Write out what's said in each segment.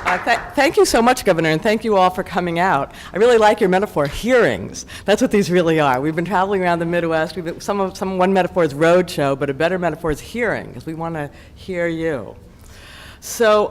Thank you so much, Governor, and thank you all for coming out. I really like your metaphor, hearings. That's what these really are. We've been traveling around the Midwest. One metaphor is roadshow, but a better metaphor is hearing, because we want to hear you. So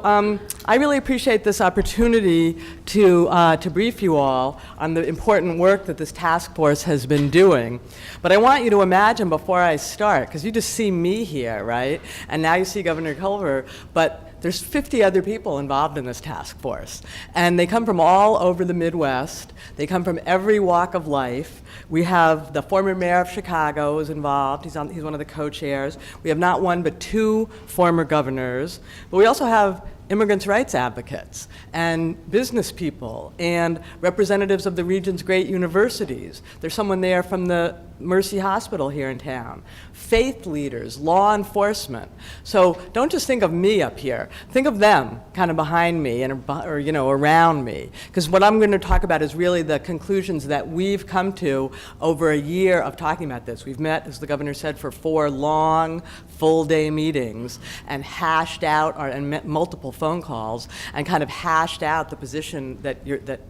I really appreciate this opportunity to brief you all on the important work that this task force has been doing. But I want you to imagine before I start, because you just see me here, right? And now you see Governor Culver, but there's 50 other people involved in this task force. And they come from all over the Midwest. They come from every walk of life. We have the former mayor of Chicago is involved. He's one of the co-chairs. We have not one but two former governors. But we also have immigrants' rights advocates and business people and representatives of the region's great universities. There's someone there from the Mercy Hospital here in town. Faith leaders, law enforcement. So don't just think of me up here. Think of them kind of behind me or around me. Because what I'm going to talk about is really the conclusions that we've come to over a year of talking about this. We've met, as the governor said, for 4 long, full-day meetings and hashed out and met multiple phone calls and kind of hashed out the position that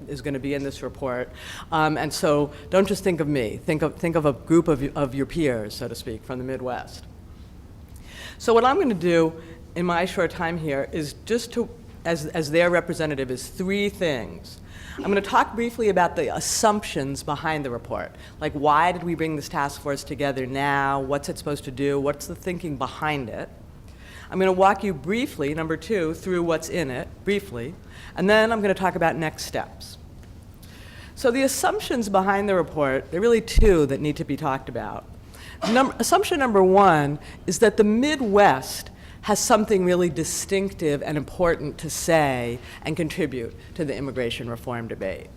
is going to be in this report. And so don't just think of me. Think of a group of your peers, so to speak, from the Midwest. So what I'm going to do in my short time here is just to, as their representative, is 3 things. I'm going to talk briefly about the assumptions behind the report. Like, why did we bring this task force together now? What's it supposed to do? What's the thinking behind it? I'm going to walk you briefly, number 2, through what's in it, briefly. And then I'm going to talk about next steps. So the assumptions behind the report, there are really 2 that need to be talked about. Assumption number 1 is that the Midwest has something really distinctive and important to say and contribute to the immigration reform debate.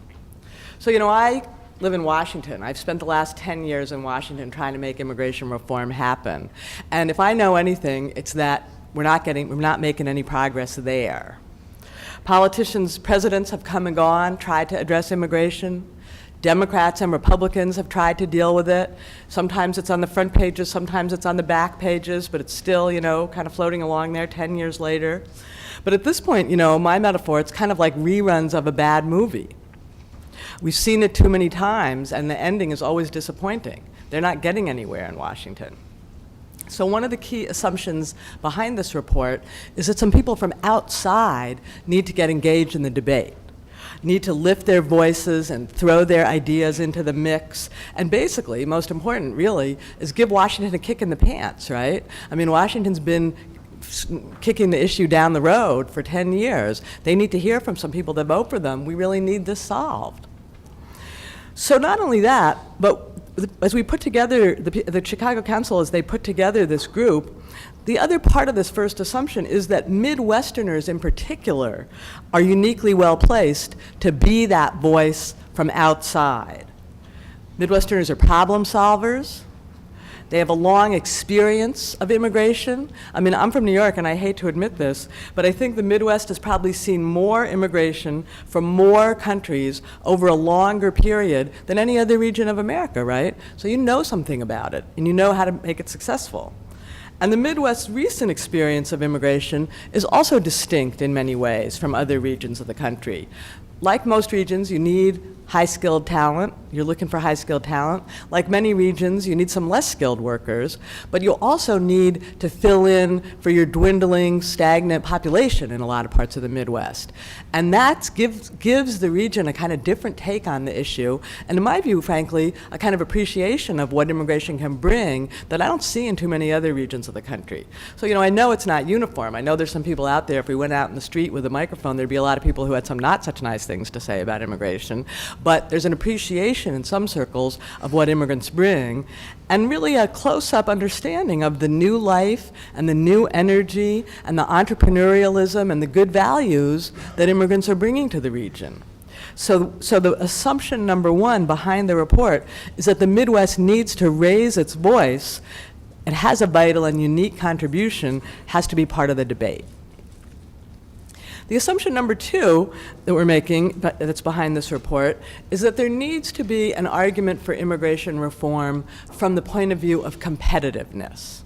So, I live in Washington. I've spent the last 10 years in Washington trying to make immigration reform happen. And if I know anything, it's that we're not making any progress there. Politicians, presidents have come and gone, tried to address immigration. Democrats and Republicans have tried to deal with it. Sometimes it's on the front pages, sometimes it's on the back pages, but it's still, kind of floating along there 10 years later. But at this point, my metaphor, it's kind of like reruns of a bad movie. We've seen it too many times, and the ending is always disappointing. They're not getting anywhere in Washington. So one of the key assumptions behind this report is that some people from outside need to get engaged in the debate, need to lift their voices and throw their ideas into the mix. And basically, most important really, is give Washington a kick in the pants, right? I mean, Washington's been kicking the issue down the road for 10 years. They need to hear from some people that vote for them. We really need this solved. So not only that, but as we put together, the Chicago Council, as they put together this group, the other part of this first assumption is that Midwesterners in particular are uniquely well placed to be that voice from outside. Midwesterners are problem solvers. They have a long experience of immigration. I mean, I'm from New York, and I hate to admit this, but I think the Midwest has probably seen more immigration from more countries over a longer period than any other region of America, right? So you know something about it, and you know how to make it successful. And the Midwest's recent experience of immigration is also distinct in many ways from other regions of the country. Like most regions, you need high-skilled talent. You're looking for high-skilled talent. Like many regions, you need some less skilled workers, but you also need to fill in for your dwindling, stagnant population in a lot of parts of the Midwest. And that gives the region a kind of different take on the issue, and in my view, frankly, a kind of appreciation of what immigration can bring that I don't see in too many other regions of the country. So, I know it's not uniform. I know there's some people out there, if we went out in the street with a microphone, there'd be a lot of people who had some not such nice things to say about immigration. But there's an appreciation in some circles of what immigrants bring, and really a close-up understanding of the new life and the new energy and the entrepreneurialism and the good values that immigrants are bringing to the region. So the assumption number 1 behind the report is that the Midwest needs to raise its voice. It has a vital and unique contribution, has to be part of the debate. The assumption number 2 that we're making, that's behind this report, is that there needs to be an argument for immigration reform from the point of view of competitiveness.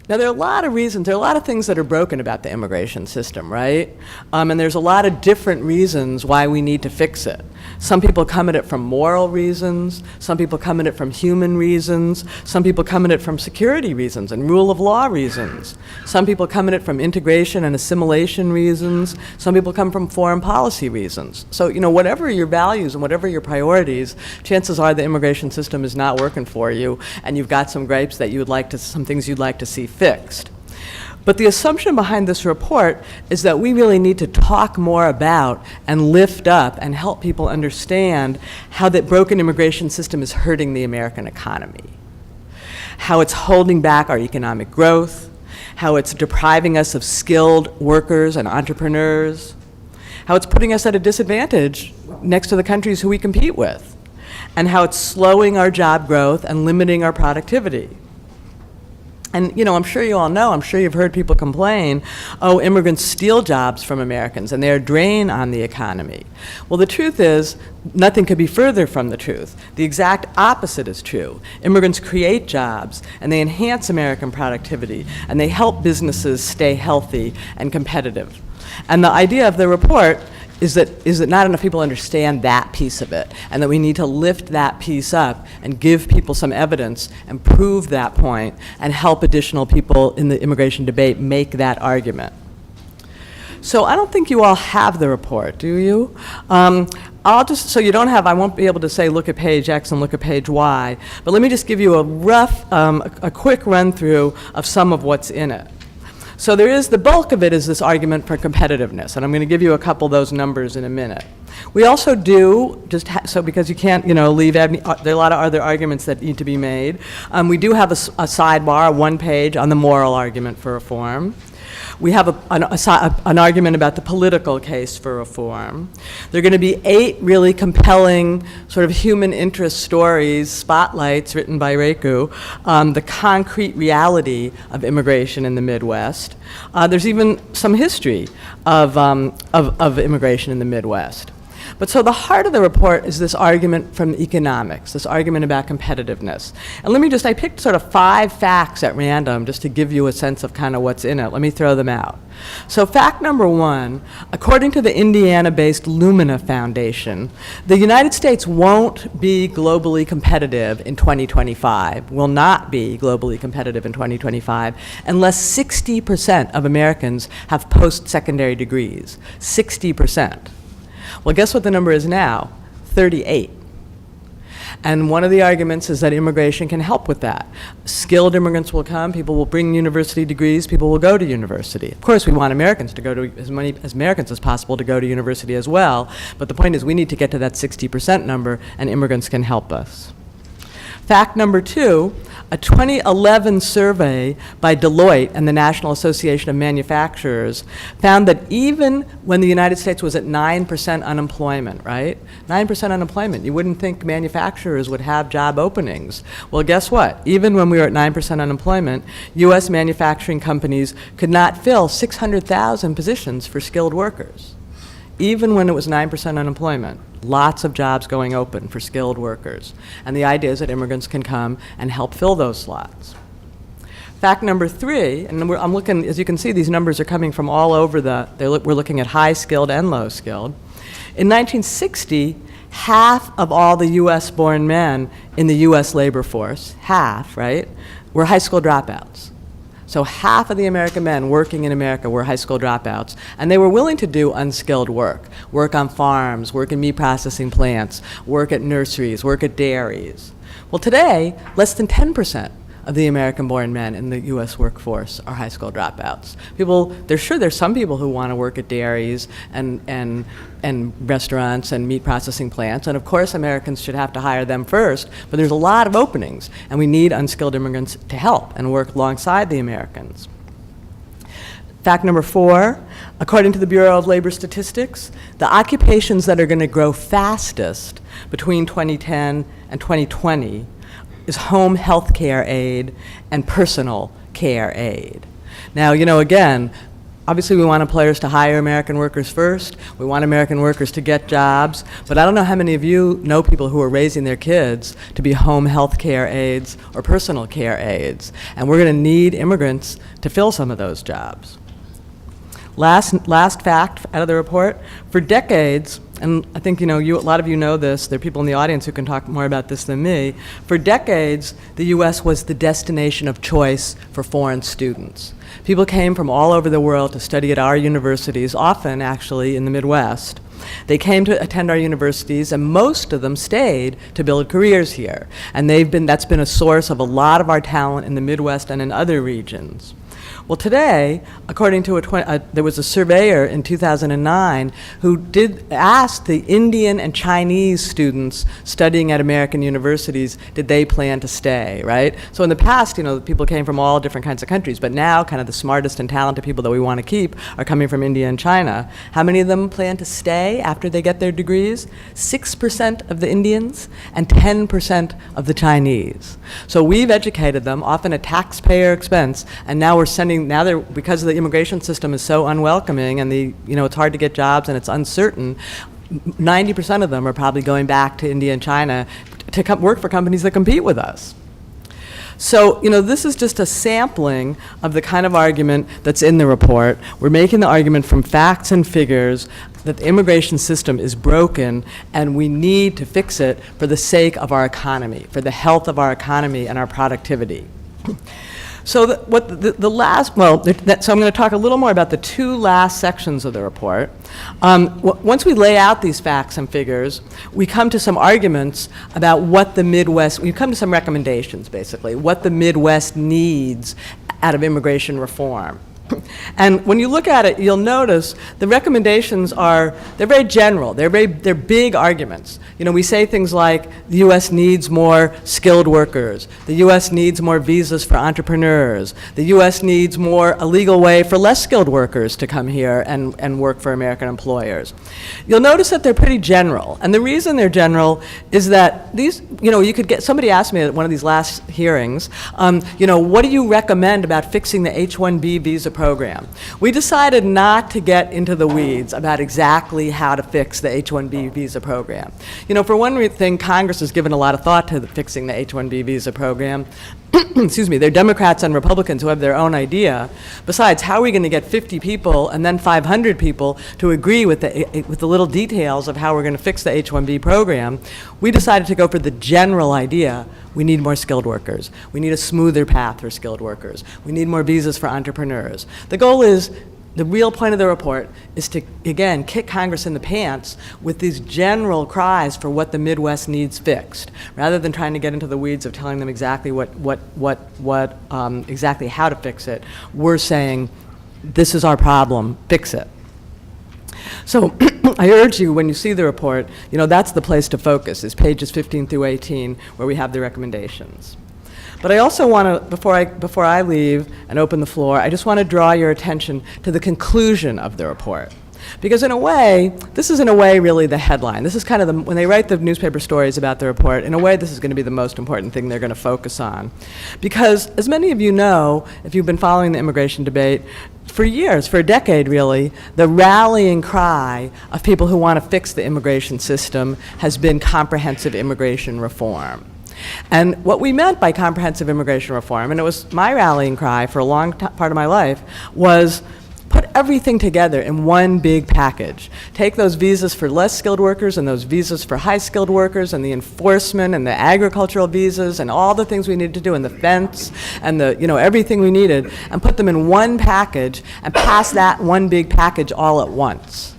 Now, there are a lot of reasons, there are a lot of things that are broken about the immigration system, right? And there's a lot of different reasons why we need to fix it. Some people come at it from moral reasons, some people come at it from human reasons, some people come at it from security reasons and rule of law reasons. Some people come at it from integration and assimilation reasons, some people come from foreign policy reasons. So, whatever your values and whatever your priorities, chances are the immigration system is not working for you, and you've got some gripes that you would like to, some things you'd like to see fixed. But the assumption behind this report is that we really need to talk more about and lift up and help people understand how that broken immigration system is hurting the American economy, how it's holding back our economic growth, how it's depriving us of skilled workers and entrepreneurs, how it's putting us at a disadvantage next to the countries who we compete with, and how it's slowing our job growth and limiting our productivity. And, I'm sure you all know, I'm sure you've heard people complain, oh, immigrants steal jobs from Americans and they're a drain on the economy. Well, the truth is, nothing could be further from the truth. The exact opposite is true. Immigrants create jobs and they enhance American productivity and they help businesses stay healthy and competitive. And the idea of the report is that not enough people understand that piece of it, and that we need to lift that piece up and give people some evidence and prove that point and help additional people in the immigration debate make that argument. So I don't think you all have the report, do you? I'll just, so you don't have, I won't be able to say look at page X and look at page Y, but let me just give you a rough, a quick run through of some of what's in it. So the bulk of it is this argument for competitiveness, and I'm going to give you a couple of those numbers in a minute. We also do, so because you can't, leave, there are a lot of other arguments that need to be made. We do have a sidebar, one page, on the moral argument for reform. We have an argument about the political case for reform. There are going to be 8 really compelling sort of human interest stories, spotlights written by Reku, the concrete reality of immigration in the Midwest. There's even some history of immigration in the Midwest. But so the heart of the report is this argument from economics, this argument about competitiveness. And I picked sort of 5 facts at random just to give you a sense of kind of what's in it. Let me throw them out. So fact number 1, according to the Indiana-based Lumina Foundation, the United States won't be globally competitive in 2025, will not be globally competitive in 2025, unless 60% of Americans have post-secondary degrees. 60%. Well, guess what the number is now? 38. And one of the arguments is that immigration can help with that. Skilled immigrants will come, people will bring university degrees, people will go to university. Of course, we want Americans to go to, as many as Americans as possible to go to university as well, but the point is we need to get to that 60% number, and immigrants can help us. Fact number 2, a 2011 survey by Deloitte and the National Association of Manufacturers found that even when the United States was at 9% unemployment, right? 9% unemployment, you wouldn't think manufacturers would have job openings. Well, guess what? Even when we were at 9% unemployment, US manufacturing companies could not fill 600,000 positions for skilled workers. Even when it was 9% unemployment, lots of jobs going open for skilled workers. And the idea is that immigrants can come and help fill those slots. Fact number 3, and I'm looking, as you can see, these numbers are coming from all over we're looking at high skilled and low skilled. In 1960, half of all the US born men in the US labor force, half, right, were high school dropouts. So half of the American men working in America were high school dropouts, and they were willing to do unskilled work on farms, work in meat processing plants, work at nurseries, work at dairies. Well, today, less than 10% of the American-born men in the U.S. workforce are high school dropouts. There's some people who want to work at dairies and restaurants and meat processing plants, and of course Americans should have to hire them first, but there's a lot of openings, and we need unskilled immigrants to help and work alongside the Americans. Fact number 4, according to the Bureau of Labor Statistics, the occupations that are going to grow fastest between 2010 and 2020 is home health care aide and personal care aide. Now, again, Obviously, we want employers to hire American workers first. We want American workers to get jobs. But I don't know how many of you know people who are raising their kids to be home health care aides or personal care aides. And we're going to need immigrants to fill some of those jobs. Last fact out of the report, for decades, and I think a lot of you know this, there are people in the audience who can talk more about this than me, for decades, the US was the destination of choice for foreign students. People came from all over the world to study at our universities, often actually in the Midwest. They came to attend our universities, and most of them stayed to build careers here. And that's been a source of a lot of our talent in the Midwest and in other regions. Well, today, according to there was a surveyor in 2009 who ask the Indian and Chinese students studying at American universities, did they plan to stay, right? So in the past, people came from all different kinds of countries, but now kind of the smartest and talented people that we want to keep are coming from India and China. How many of them plan to stay after they get their degrees? 6% of the Indians and 10% of the Chinese. So we've educated them, often at taxpayer expense, and now we're sending because the immigration system is so unwelcoming and it's hard to get jobs and it's uncertain, 90% of them are probably going back to India and China to work for companies that compete with us. So, this is just a sampling of the kind of argument that's in the report. We're making the argument from facts and figures that the immigration system is broken and we need to fix it for the sake of our economy, for the health of our economy and our productivity. So so I'm going to talk a little more about the two last sections of the report. Once we lay out these facts and figures, we come to some arguments about what the Midwest, we come to some recommendations, basically, what the Midwest needs out of immigration reform. And when you look at it, you'll notice the recommendations they're very general. They're big arguments. We say things like the U.S. needs more skilled workers. The U.S. needs more visas for entrepreneurs. The U.S. needs a legal way for less skilled workers to come here and work for American employers. You'll notice that they're pretty general. And the reason they're general is that these, you could somebody asked me at one of these last hearings, what do you recommend about fixing the H-1B visa program? We decided not to get into the weeds about exactly how to fix the H-1B visa program. For one thing, Congress has given a lot of thought to fixing the H-1B visa program. Excuse me, they're Democrats and Republicans who have their own idea. Besides, how are we going to get 50 people and then 500 people to agree with the little details of how we're going to fix the H-1B program? We decided to go for the general idea. We need more skilled workers. We need a smoother path for skilled workers. We need more visas for entrepreneurs. The goal is, the real point of the report is to, again, kick Congress in the pants with these general cries for what the Midwest needs fixed, rather than trying to get into the weeds of telling them exactly exactly how to fix it. We're saying, this is our problem, fix it. So I urge you, when you see the report, that's the place to focus, is pages 15 through 18, where we have the recommendations. But I also want to, before I leave and open the floor, I just want to draw your attention to the conclusion of the report. Because in a way, this is really the headline. This is kind of when they write the newspaper stories about the report, in a way this is going to be the most important thing they're going to focus on. Because as many of you know, if you've been following the immigration debate, for years, for a decade really, the rallying cry of people who want to fix the immigration system has been comprehensive immigration reform. And what we meant by comprehensive immigration reform, and it was my rallying cry for a long part of my life, was put everything together in one big package. Take those visas for less skilled workers and those visas for high skilled workers and the enforcement and the agricultural visas and all the things we needed to do and the fence and everything we needed, and put them in one package and pass that one big package all at once.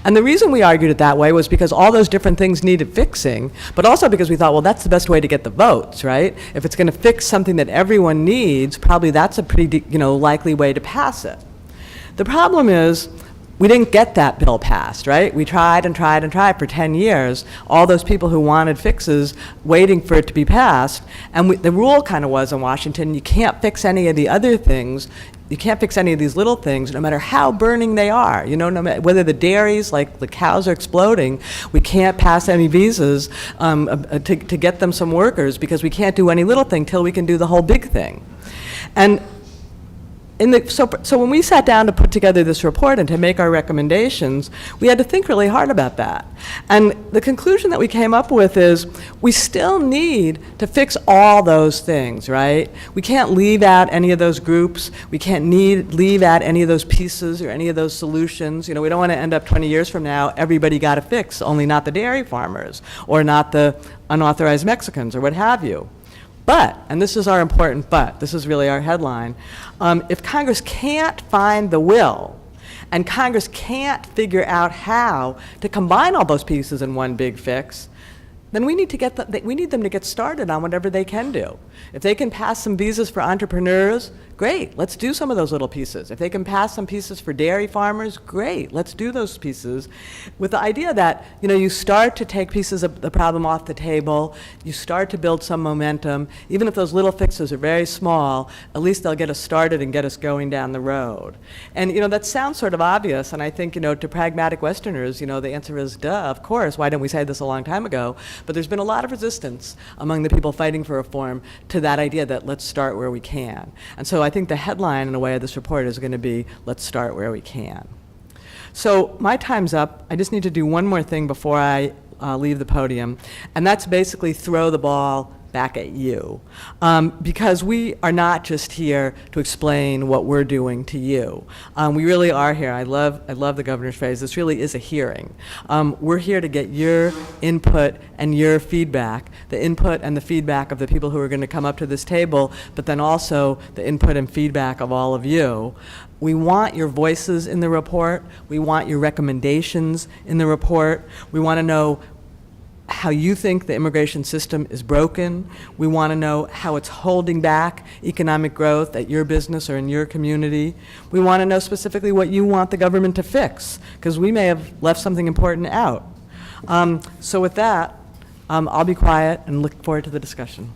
And the reason we argued it that way was because all those different things needed fixing, but also because we thought, well, that's the best way to get the votes, right? If it's going to fix something that everyone needs, probably that's a pretty likely way to pass it. The problem is, we didn't get that bill passed, right? We tried and tried and tried for 10 years, all those people who wanted fixes waiting for it to be passed, and the rule kind of was in Washington, you can't fix any of the other things, you can't fix any of these little things, no matter how burning they are. No matter whether the dairies, like the cows are exploding, we can't pass any visas to get them some workers because we can't do any little thing till we can do the whole big thing. And So when we sat down to put together this report and to make our recommendations, we had to think really hard about that. And the conclusion that we came up with is we still need to fix all those things, right? We can't leave out any of those groups. We can't leave out any of those pieces or any of those solutions. We don't want to end up 20 years from now, everybody got a fix, only not the dairy farmers or not the unauthorized Mexicans or what have you. But, and this is our important but, this is really our headline, if Congress can't find the will, and Congress can't figure out how to combine all those pieces in one big fix, then we need them to get started on whatever they can do. If they can pass some visas for entrepreneurs, great, let's do some of those little pieces. If they can pass some pieces for dairy farmers, great, let's do those pieces, with the idea that you start to take pieces of the problem off the table, you start to build some momentum. Even if those little fixes are very small, at least they'll get us started and get us going down the road. And that sounds sort of obvious, and I think to pragmatic Westerners, the answer is duh, of course, why didn't we say this a long time ago? But there's been a lot of resistance among the people fighting for reform to that idea that let's start where we can. And so I think the headline, in a way, of this report is going to be, let's start where we can. So my time's up. I just need to do one more thing before I leave the podium, and that's basically throw the ball back at you. Because we are not just here to explain what we're doing to you. We really are here. I love the governor's phrase. This really is a hearing. We're here to get your input and your feedback, the input and the feedback of the people who are going to come up to this table, but then also the input and feedback of all of you. We want your voices in the report. We want your recommendations in the report. We want to know how you think the immigration system is broken. We want to know how it's holding back economic growth at your business or in your community. We want to know specifically what you want the government to fix, because we may have left something important out. So with that, I'll be quiet and look forward to the discussion.